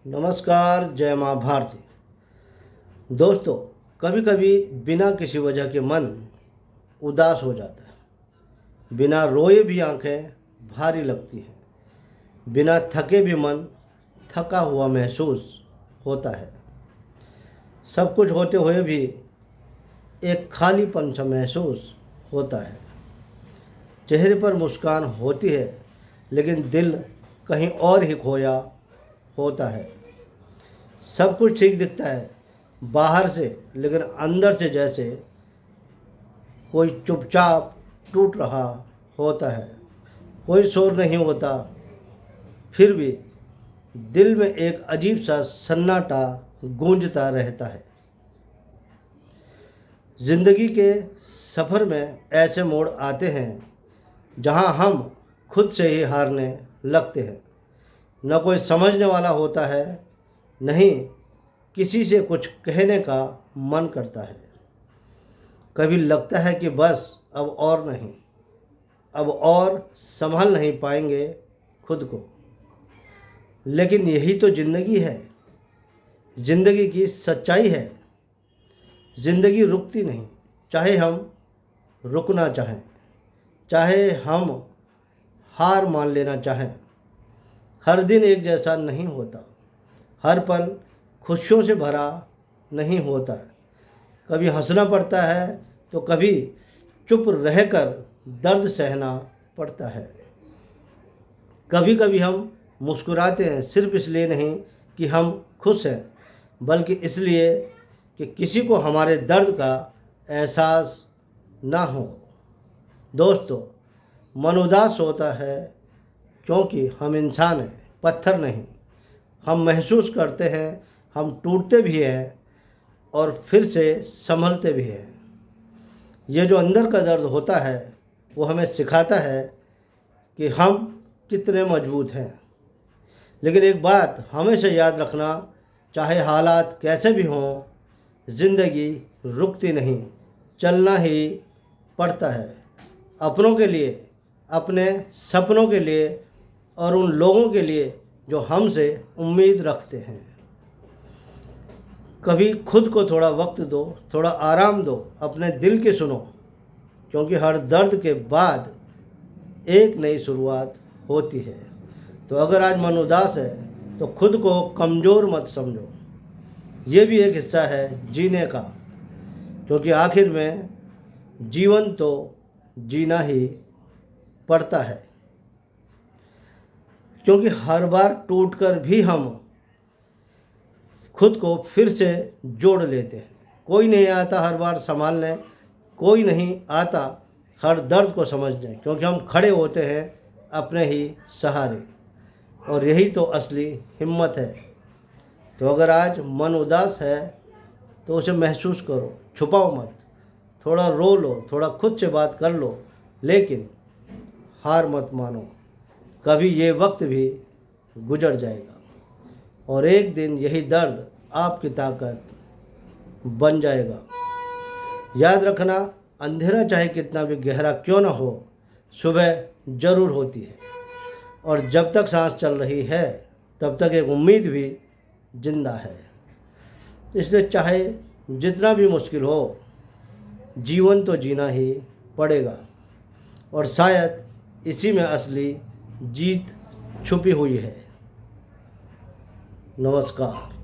नमस्कार, जय माँ भारती। दोस्तों, कभी कभी बिना किसी वजह के मन उदास हो जाता है। बिना रोए भी आंखें भारी लगती हैं। बिना थके भी मन थका हुआ महसूस होता है। सब कुछ होते हुए भी एक खालीपन सा महसूस होता है। चेहरे पर मुस्कान होती है, लेकिन दिल कहीं और ही खोया होता है। सब कुछ ठीक दिखता है बाहर से, लेकिन अंदर से जैसे कोई चुपचाप टूट रहा होता है। कोई शोर नहीं होता, फिर भी दिल में एक अजीब सा सन्नाटा गूंजता रहता है। ज़िंदगी के सफ़र में ऐसे मोड़ आते हैं जहां हम खुद से ही हारने लगते हैं। न कोई समझने वाला होता है, नहीं किसी से कुछ कहने का मन करता है। कभी लगता है कि बस अब और नहीं, अब और संभाल नहीं पाएंगे खुद को। लेकिन यही तो ज़िंदगी है, ज़िंदगी की सच्चाई है। ज़िंदगी रुकती नहीं, चाहे हम रुकना चाहें, चाहे हम हार मान लेना चाहें। हर दिन एक जैसा नहीं होता, हर पल खुशियों से भरा नहीं होता। कभी हंसना पड़ता है तो कभी चुप रहकर दर्द सहना पड़ता है। कभी कभी हम मुस्कुराते हैं, सिर्फ इसलिए नहीं कि हम खुश हैं, बल्कि इसलिए कि किसी को हमारे दर्द का एहसास ना हो। दोस्तों, मन उदास होता है क्योंकि हम इंसान हैं, पत्थर नहीं। हम महसूस करते हैं, हम टूटते भी हैं और फिर से संभलते भी हैं। ये जो अंदर का दर्द होता है, वो हमें सिखाता है कि हम कितने मजबूत हैं। लेकिन एक बात हमेशा याद रखना, चाहे हालात कैसे भी हों, ज़िंदगी रुकती नहीं, चलना ही पड़ता है। अपनों के लिए, अपने सपनों के लिए और उन लोगों के लिए जो हमसे उम्मीद रखते हैं। कभी खुद को थोड़ा वक्त दो, थोड़ा आराम दो, अपने दिल की सुनो, क्योंकि हर दर्द के बाद एक नई शुरुआत होती है। तो अगर आज मन उदास है तो खुद को कमज़ोर मत समझो। ये भी एक हिस्सा है जीने का, क्योंकि आखिर में जीवन तो जीना ही पड़ता है। क्योंकि हर बार टूटकर भी हम खुद को फिर से जोड़ लेते हैं। कोई नहीं आता हर बार संभालने, कोई नहीं आता हर दर्द को समझने, क्योंकि हम खड़े होते हैं अपने ही सहारे। और यही तो असली हिम्मत है। तो अगर आज मन उदास है तो उसे महसूस करो, छुपाओ मत। थोड़ा रो लो, थोड़ा खुद से बात कर लो, लेकिन हार मत मानो। कभी ये वक्त भी गुजर जाएगा और एक दिन यही दर्द आपकी ताकत बन जाएगा। याद रखना, अंधेरा चाहे कितना भी गहरा क्यों ना हो, सुबह ज़रूर होती है। और जब तक सांस चल रही है, तब तक एक उम्मीद भी जिंदा है। इसलिए चाहे जितना भी मुश्किल हो, जीवन तो जीना ही पड़ेगा। और शायद इसी में असली जीत छुपी हुई है। नमस्कार।